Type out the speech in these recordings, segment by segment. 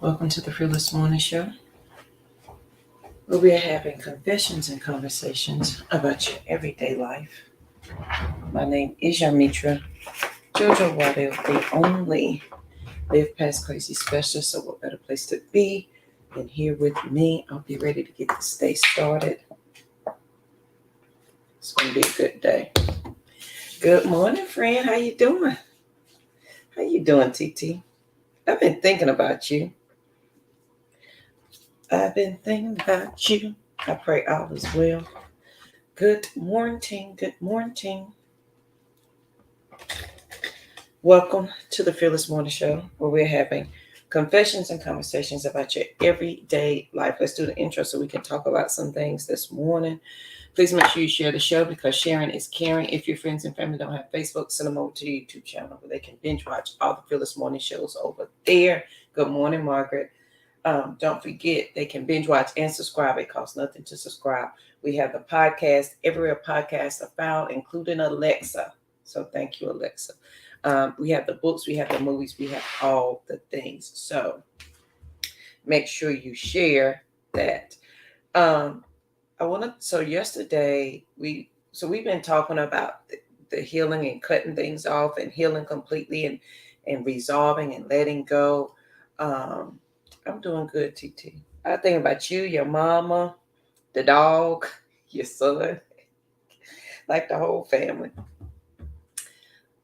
Welcome to the Fearless Morning Show, where we are having confessions and conversations about your everyday life. My name is Yamitra Jojo Waddell, the only Live Past Crazy specialist. So, what better place to be than here with me? I'll be ready to get this day started. It's going to be a good day. Good morning, friend. How you doing? How you doing, TT? I've been thinking about you. I've been thinking about you. I pray all is well. Good morning. Good morning. Welcome to the Fearless Morning Show, where we're having confessions and conversations about your everyday life. Let's do the intro so we can talk about some things this morning. Please make sure you share the show because sharing is caring. If your friends and family don't have Facebook, send them over to the YouTube channel where they can binge watch all the Fearless Morning shows over there. Good morning, Margaret. Don't forget, they can binge watch and subscribe. It costs nothing to subscribe. We have the podcast, everywhere podcasts are found, including Alexa. So thank you, Alexa. We have the books, we have the movies, we have all the things. So make sure you share that. So yesterday we've been talking about the healing and cutting things off and healing completely and resolving and letting go. I'm doing good, TT. I think about you, your mama, the dog, your son, like the whole family.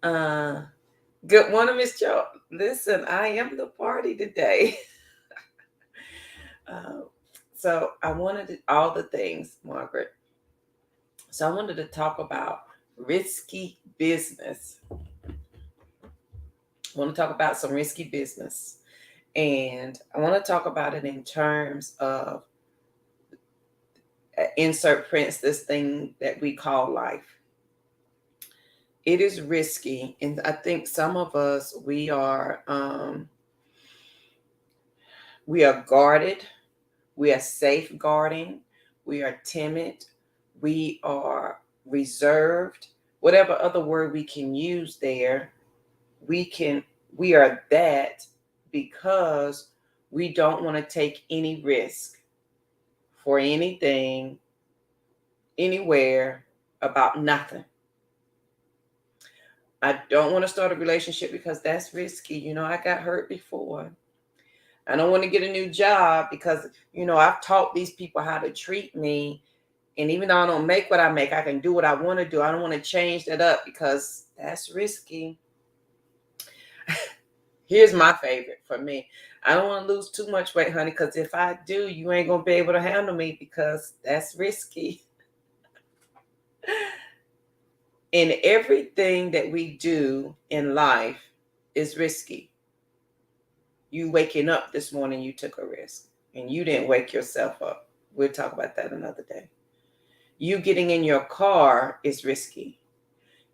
Good morning, Miss Joe. Listen, I am the party today. So I wanted all the things, Margaret. So I wanted to talk about risky business. I want to talk about some risky business. And I want to talk about it in terms of insert Prince, this thing that we call life. It is risky. And I think some of us, we are guarded. We are safeguarding. We are timid. We are reserved. Whatever other word we can use there, we are that because we don't want to take any risk for anything, anywhere, about nothing. I don't want to start a relationship because that's risky. I got hurt before. I don't want to get a new job because, I've taught these people how to treat me. And even though I don't make what I make, I can do what I want to do. I don't want to change that up because that's risky. Here's my favorite for me. I don't want to lose too much weight, honey, because if I do, you ain't going to be able to handle me because that's risky. And everything that we do in life is risky. You waking up this morning, you took a risk and you didn't wake yourself up. We'll talk about that another day. You getting in your car is risky.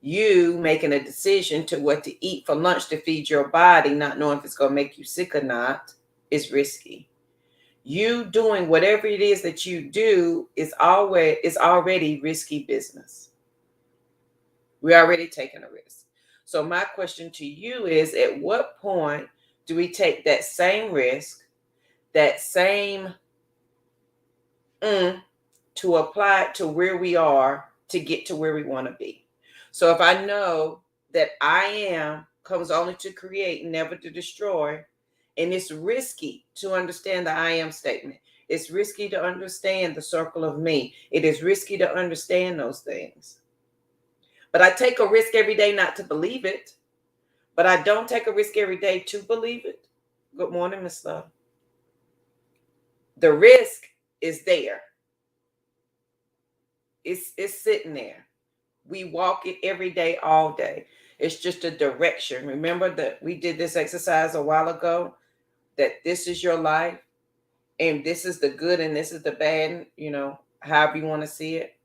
You making a decision to what to eat for lunch to feed your body, not knowing if it's going to make you sick or not, is risky. You doing whatever it is that you do is already risky business. We're already taking a risk. So my question to you is, at what point do we take that same risk, that same to apply it to where we are to get to where we want to be? So if I know that I am comes only to create, never to destroy, and it's risky to understand the I am statement. It's risky to understand the circle of me. It is risky to understand those things. But I take a risk every day not to believe it. But I don't take a risk every day to believe it. Good morning, Miss Love. The risk is there. It's sitting there. We walk it every day, all day. It's just a direction. Remember that we did this exercise a while ago, that this is your life and this is the good and this is the bad, however you want to see it.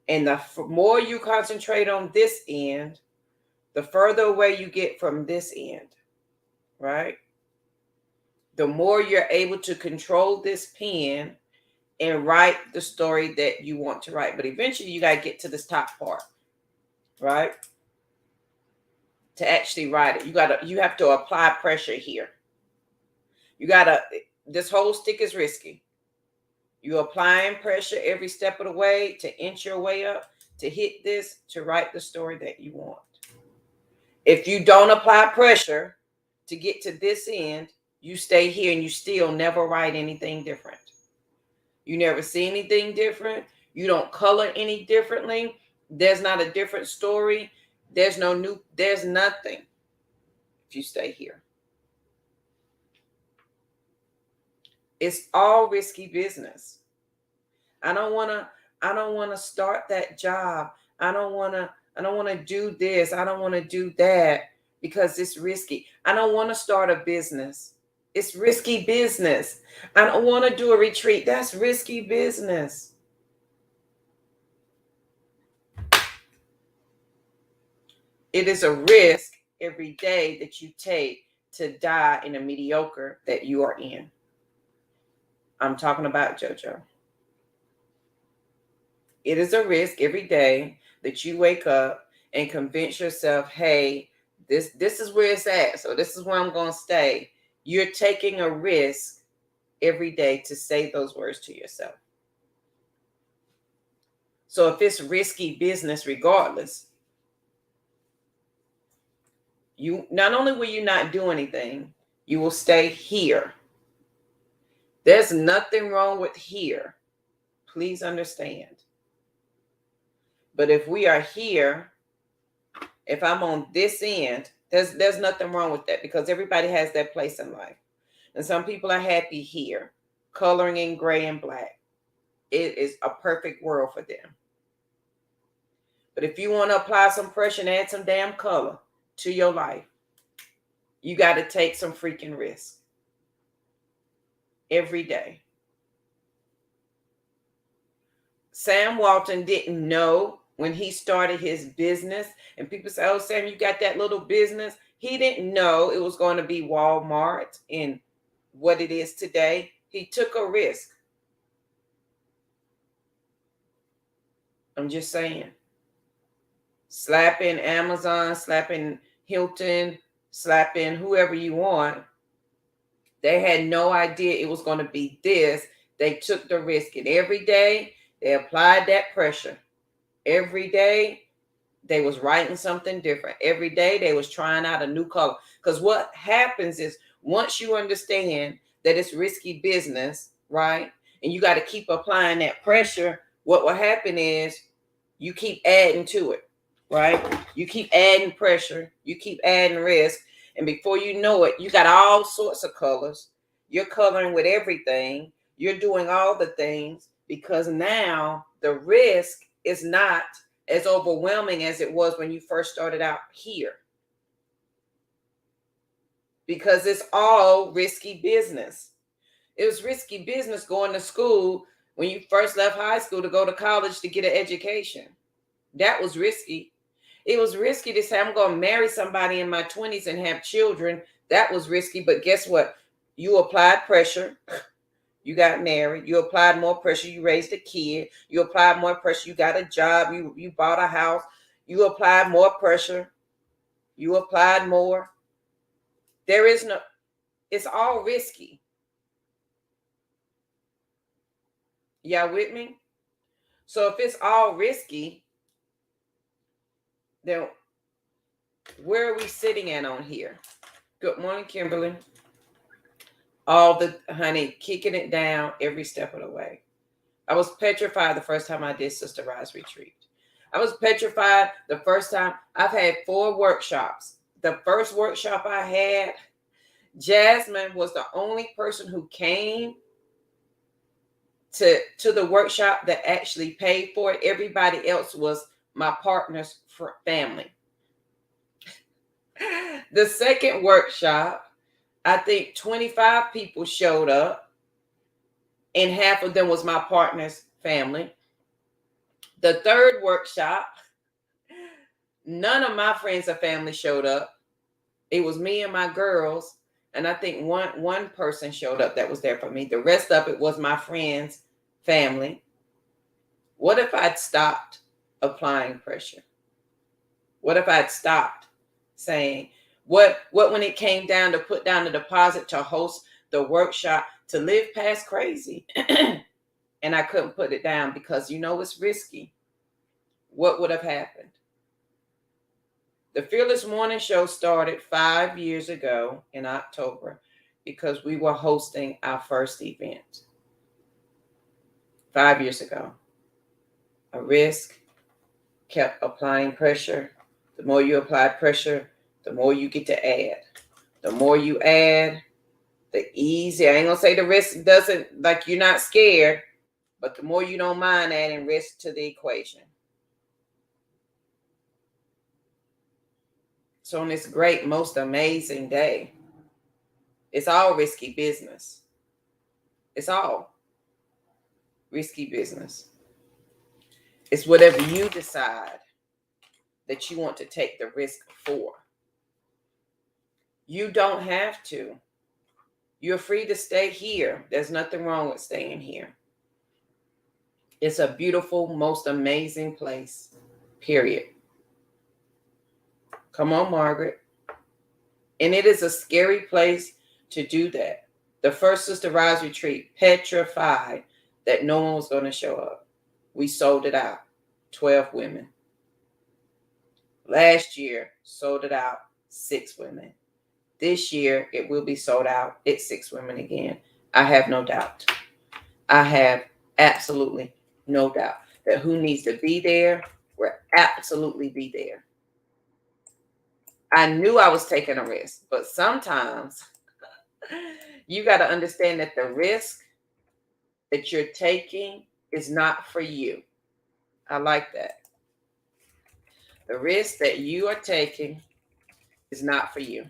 And the more you concentrate on this end, the further away you get from this end, right? The more you're able to control this pen and write the story that you want to write. But eventually you got to get to this top part, right? To actually write it. You have to apply pressure here. This whole stick is risky. You're applying pressure every step of the way to inch your way up, to hit this, to write the story that you want. If you don't apply pressure to get to this end, you stay here and you still never write anything different. You never see anything different. You don't color any differently. There's not a different story. There's nothing if you stay here. It's all risky business. I don't want to start that job. I don't want to do this. I don't want to do that because it's risky. I don't want to start a business. It's risky business. I don't want to do a retreat. That's risky business. It is a risk every day that you take to die in a mediocre that you are in. I'm talking about JoJo. It is a risk every day that you wake up and convince yourself, hey, this is where it's at. So this is where I'm going to stay. You're taking a risk every day to say those words to yourself. So if it's risky business, regardless, you not only will you not do anything, you will stay here. There's nothing wrong with here. Please understand. But if we are here, if I'm on this end, there's nothing wrong with that because everybody has their place in life. And some people are happy here, coloring in gray and black. It is a perfect world for them. But if you want to apply some pressure and add some damn color to your life, you got to take some freaking risk every day. Sam Walton didn't know when he started his business, and people say, oh, Sam, you got that little business. He didn't know it was going to be Walmart and what it is today. He took a risk. I'm just saying. Slapping Amazon, slapping Hilton, slapping whoever you want. They had no idea it was going to be this. They took the risk, and every day they applied that pressure. Every day they was writing something different. Every day they was trying out a new color. Because what happens is once you understand that it's risky business, right? And you got to keep applying that pressure, what will happen is you keep adding to it, right? You keep adding pressure. You keep adding risk. And before you know it, you got all sorts of colors. You're coloring with everything. You're doing all the things because now the risk is not as overwhelming as it was when you first started out here. Because it's all risky business. It was risky business going to school when you first left high school to go to college to get an education. That was risky. It was risky to say, I'm going to marry somebody in my 20s and have children. That was risky. But guess what? You applied pressure. You got married. You applied more pressure. You raised a kid. You applied more pressure. You got a job. You bought a house. You applied more pressure. You applied more. There is no, it's all risky. Y'all with me? So if it's all risky, then where are we sitting at on here? Good morning, Kimberly. All the honey, kicking it down every step of the way. I was petrified the first time I did Sister Rise Retreat. I was petrified the first time. I've had 4 workshops. The first workshop I had, Jasmine was the only person who came to the workshop that actually paid for it. Everybody else was my partner's family. The second workshop, I think 25 people showed up, and half of them was my partner's family. The third workshop, none of my friends or family showed up. It was me and my girls, and I think one person showed up that was there for me. The rest of it was my friends' family. What if I'd stopped applying pressure? What if I'd stopped saying, what when it came down to put down the deposit to host the workshop to live past crazy. And I couldn't put it down because it's risky. What would have happened? The Fearless Morning Show started 5 years ago in October because we were hosting our first event. 5 years ago. A risk kept applying pressure. The more you apply pressure, the more you get to add. The more you add, the easier. I ain't gonna say the risk doesn't, like, you're not scared, but the more you don't mind adding risk to the equation. So on this great, most amazing day, it's all risky business. It's all risky business. It's whatever you decide that you want to take the risk for. You don't have to. You're free to stay here. There's nothing wrong with staying here. It's a beautiful, most amazing place, period. Come on, Margaret. And it is a scary place to do that. The first Sister Rise retreat, petrified that no one was going to show up. We sold it out, 12 women. Last year, sold it out, 6 women. This year, it will be sold out. It's 6 women again. I have no doubt. I have absolutely no doubt that who needs to be there will absolutely be there. I knew I was taking a risk, but sometimes you got to understand that the risk that you're taking is not for you. I like that. The risk that you are taking is not for you.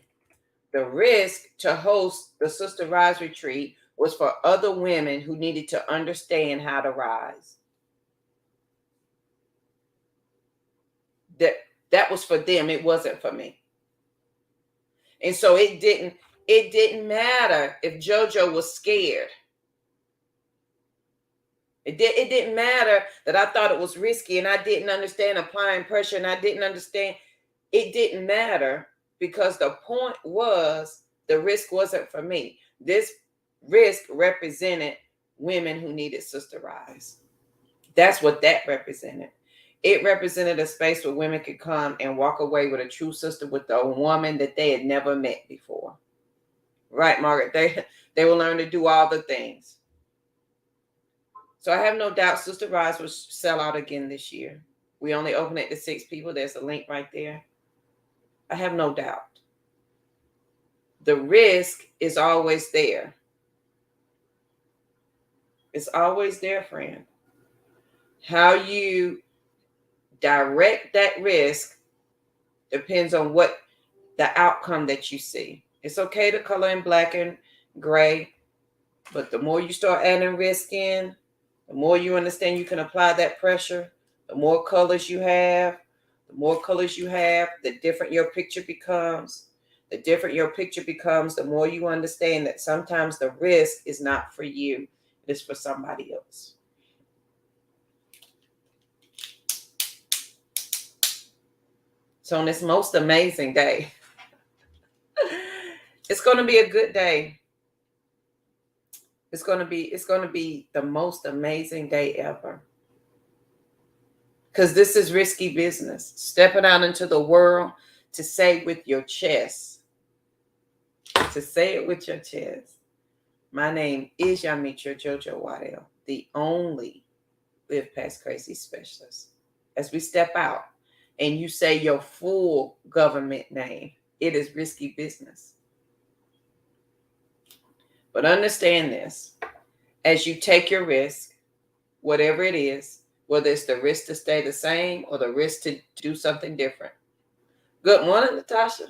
The risk to host the Sister Rise retreat was for other women who needed to understand how to rise. That was for them. It wasn't for me. And so it didn't matter if JoJo was scared. It didn't matter that I thought it was risky and I didn't understand applying pressure and I didn't understand. It didn't matter because the point was the risk wasn't for me. This risk represented women who needed Sister Rise. That's what that represented. It represented a space where women could come and walk away with a true sister, with a woman that they had never met before. Right, Margaret? They will learn to do all the things. So I have no doubt Sister Rise will sell out again this year. We only open it to 6 people. There's a link right there. I have no doubt. The risk is always there. It's always there, friend. How you direct that risk depends on what the outcome that you see. It's okay to color in black and gray, but the more you start adding risk in, the more you understand you can apply that pressure, the more colors you have, the different your picture becomes. The different your picture becomes, the more you understand that sometimes the risk is not for you, it's for somebody else. So on this most amazing day, it's going to be a good day. It's going to be the most amazing day ever. Because this is risky business. Stepping out into the world to say with your chest. To say it with your chest. My name is Yamitra JoJo Waddell, the only Live Past Crazy specialist. As we step out and you say your full government name, it is risky business. But understand this. As you take your risk, whatever it is, whether it's the risk to stay the same or the risk to do something different. Good morning, Natasha.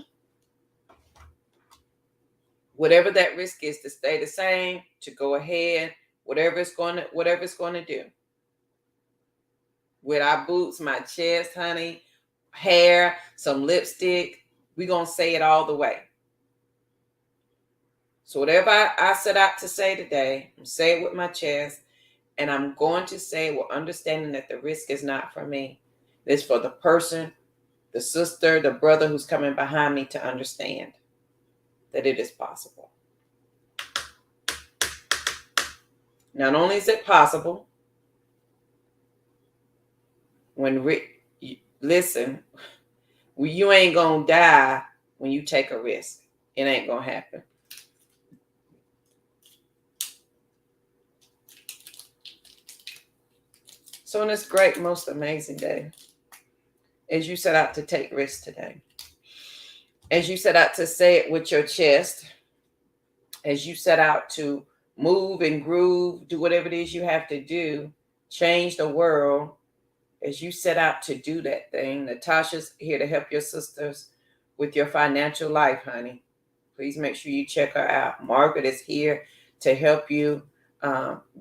Whatever that risk is, to stay the same, to go ahead, whatever it's going to do. With our boots, my chest, honey, hair, some lipstick, we're going to say it all the way. So whatever I set out to say today, I'm saying it with my chest, and I'm going to say it with understanding that the risk is not for me. It's for the person, the sister, the brother who's coming behind me to understand that it is possible. Not only is it possible, listen, you ain't gonna die when you take a risk. It ain't gonna happen. So on this great, most amazing day, as you set out to take risks today, as you set out to say it with your chest, as you set out to move and groove, do whatever it is you have to do, change the world, as you set out to do that thing, Natasha's here to help your sisters with your financial life, honey. Please make sure you check her out. Margaret is here to help you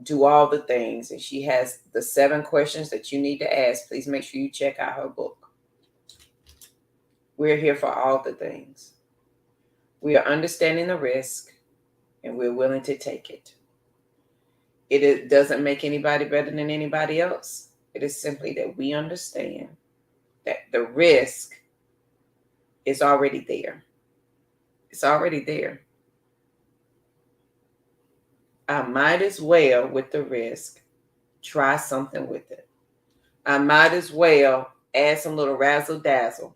do all the things. And she has the 7 questions that you need to ask. Please make sure you check out her book. We're here for all the things. We are understanding the risk and we're willing to take it. It doesn't make anybody better than anybody else. It is simply that we understand that the risk is already there. It's already there. I might as well, with the risk, try something with it. I might as well add some little razzle dazzle.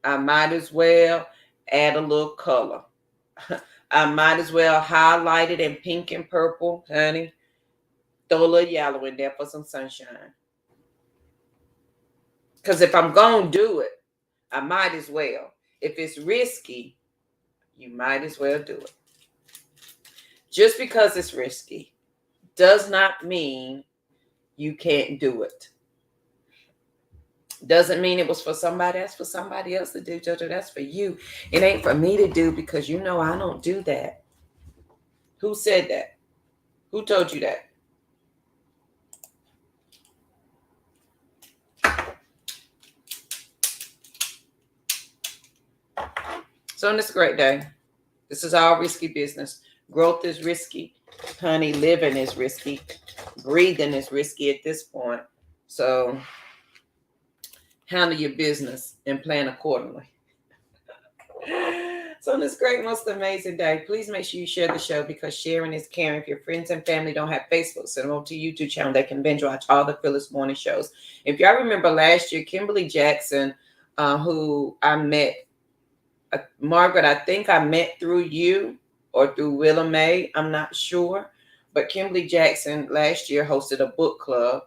I might as well add a little color. I might as well highlight it in pink and purple, honey. Throw a little yellow in there for some sunshine. Because if I'm going to do it, I might as well. If it's risky, you might as well do it. Just because it's risky does not mean you can't do it. Doesn't mean it was for somebody else, for somebody else to do, Jojo. That's for you. It ain't for me to do because you know I don't do that. Who said that? Who told you that? So on this great day, this is all risky business. Growth is risky. Honey, living is risky. Breathing is risky at this point. So handle your business and plan accordingly. So on this great, most amazing day, please make sure you share the show because sharing is caring. If your friends and family don't have Facebook, send them over to YouTube channel. They can binge watch all the Phyllis Morning shows. If y'all remember last year, Kimberly Jackson, who I met, Margaret, I think I met through you or through Willa Mae. I'm not sure. But Kimberly Jackson last year hosted a book club.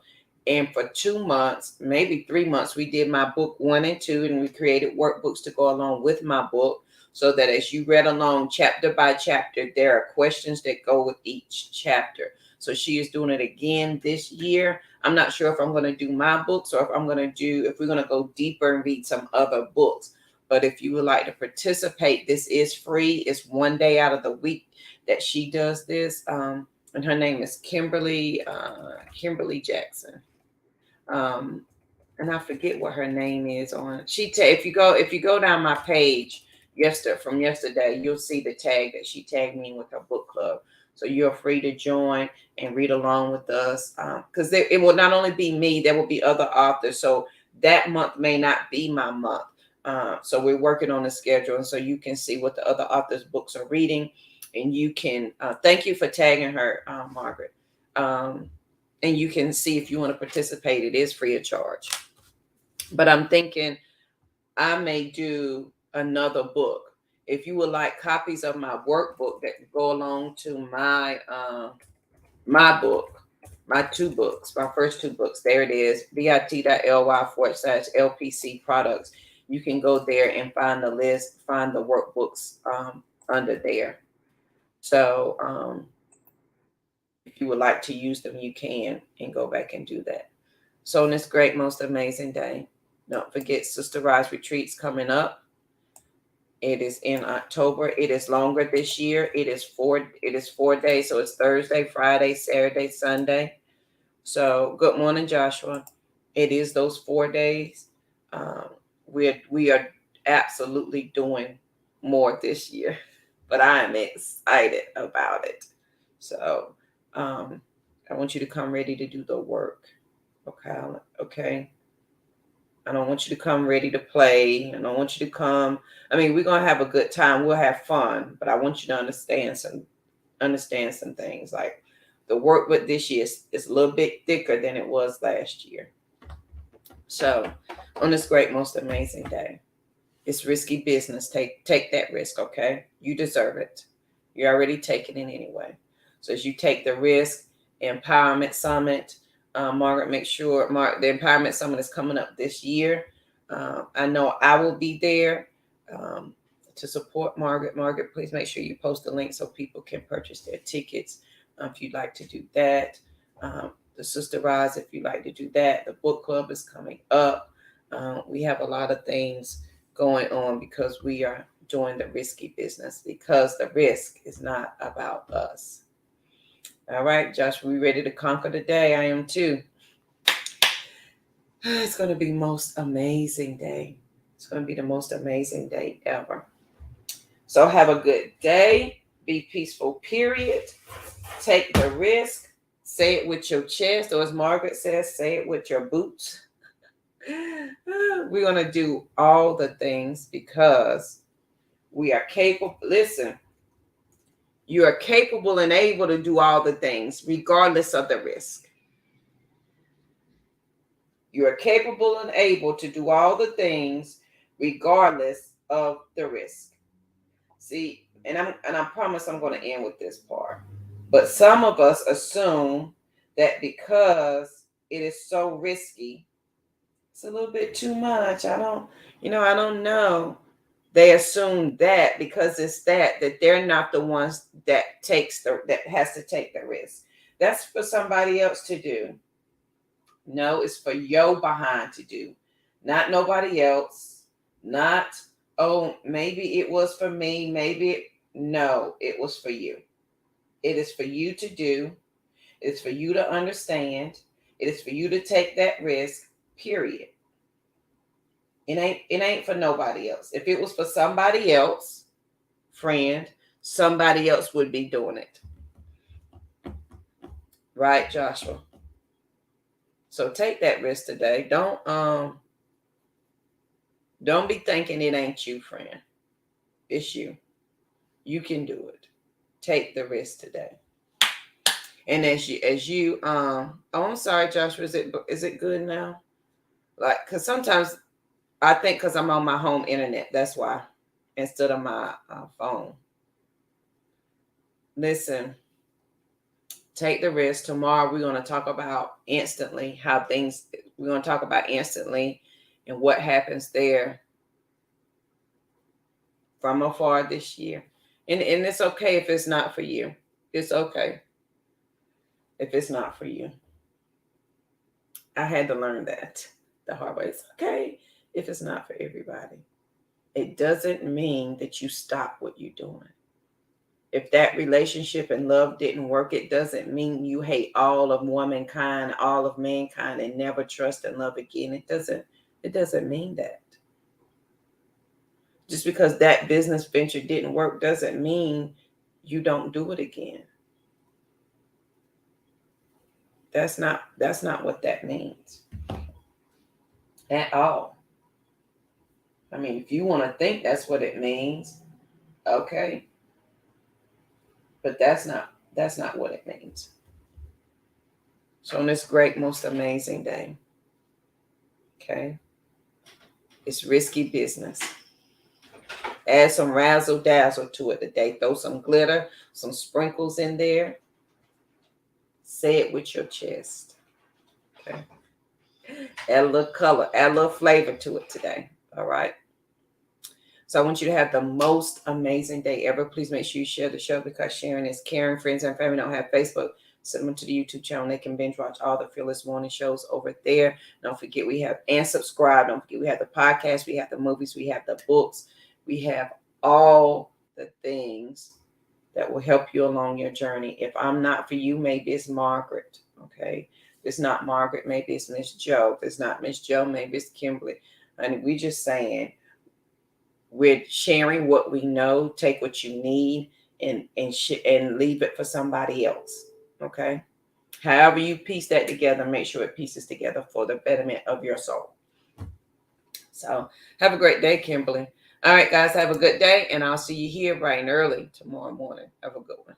And for 2 months, maybe 3 months, we did my book 1 and 2. And we created workbooks to go along with my book. So that as you read along chapter by chapter, there are questions that go with each chapter. So she is doing it again this year. I'm not sure if I'm going to do my books or if we're going to go deeper and read some other books. But if you would like to participate, this is free. It's 1 day out of the week that she does this. And her name is Kimberly Jackson. And I forget what her name is on. If you go down my page from yesterday, you'll see the tag that she tagged me in with her book club. So you're free to join and read along with us. Because it will not only be me, there will be other authors. So that month may not be my month. So we're working on a schedule, and so you can see what the other authors' books are reading, and you can thank you for tagging her, Margaret. And you can see if you want to participate. It is free of charge. But I'm thinking I may do another book. If you would like copies of my workbook that go along to my book, my 2 books, my first 2 books, there it is, bit.ly/LPC products. You can go there and find the list, find the workbooks under there. So if you would like to use them, you can and go back and do that. So on this great, most amazing day, don't forget Sister Rise Retreats coming up. It is in October. It is longer this year. It is 4 days. So it's Thursday, Friday, Saturday, Sunday. So good morning, Joshua. It is those 4 days. We are absolutely doing more this year, but I am excited about it. So I want you to come ready to do the work. Okay. I don't want you to come ready to play. I don't want you to come. I mean, we're going to have a good time. We'll have fun, but I want you to understand some things. Like the workbook this year is a little bit thicker than it was last year. So on this great, most amazing day, it's risky business. Take that risk, okay? You deserve it. You're already taking it anyway. So as you take the risk, Empowerment Summit, Margaret, make sure, the Empowerment Summit is coming up this year. I know I will be there to support Margaret. Margaret, please make sure you post the link so people can purchase their tickets if you'd like to do that. The Sister Rise, if you'd like to do that. The book club is coming up. We have a lot of things going on because we are doing the risky business, because the risk is not about us. All right, Josh, we ready to conquer the day? I am too. It's going to be most amazing day. It's going to be the most amazing day ever. So have a good day. Be peaceful, period. Take the risk. Say it with your chest, or as Margaret says, say it with your boots. We're going to do all the things because we are capable. Listen, you are capable and able to do all the things regardless of the risk. You are capable and able to do all the things regardless of the risk. See, and I promise I'm going to end with this part. But some of us assume that because it is so risky, it's a little bit too much. I don't know. They assume that because it's that they're not the ones that has to take the risk. That's for somebody else to do. No, it's for your behind to do, not nobody else. Not, oh, maybe it was for me. No, it was for you. It is for you to do. It's for you to understand. It is for you to take that risk, period. It ain't for nobody else. If it was for somebody else, friend, somebody else would be doing it. Right, Joshua? So take that risk today. Don't be thinking it ain't you, friend. It's you. You can do it. Take the risk today. And as you I'm sorry, Joshua, is it good now? Like, because sometimes I think because I'm on my home internet, that's why, instead of my phone. Listen, take the risk. Tomorrow we're going to talk about instantly and what happens there from afar this year. And it's okay if it's not for you. It's okay if it's not for you. I had to learn that the hard way. It's okay if it's not for everybody. It doesn't mean that you stop what you're doing. If that relationship and love didn't work, it doesn't mean you hate all of womankind, all of mankind, and never trust and love again. It doesn't mean that. Just because that business venture didn't work doesn't mean you don't do it again. That's not what that means at all. I mean, if you want to think that's what it means, okay. But that's not what it means. So on this great, most amazing day, okay, it's risky business. Add some razzle dazzle to it today. Throw some glitter, some sprinkles in there. Say it with your chest. Okay. Add a little color, add a little flavor to it today. All right. So I want you to have the most amazing day ever. Please make sure you share the show because sharing is caring. Friends and family don't have Facebook. Send them to the YouTube channel. They can binge watch all the Fearless Morning shows over there. Don't forget and subscribe. Don't forget we have the podcast. We have the movies. We have the books. We have all the things that will help you along your journey. If I'm not for you, maybe it's Margaret. Okay. If it's not Margaret, maybe it's Miss Joe. If it's not Miss Joe, maybe it's Kimberly. And we just saying, we're sharing what we know. Take what you need and leave it for somebody else. Okay. However you piece that together, make sure it pieces together for the betterment of your soul. So have a great day, Kimberly. All right, guys, have a good day, and I'll see you here bright and early tomorrow morning. Have a good one.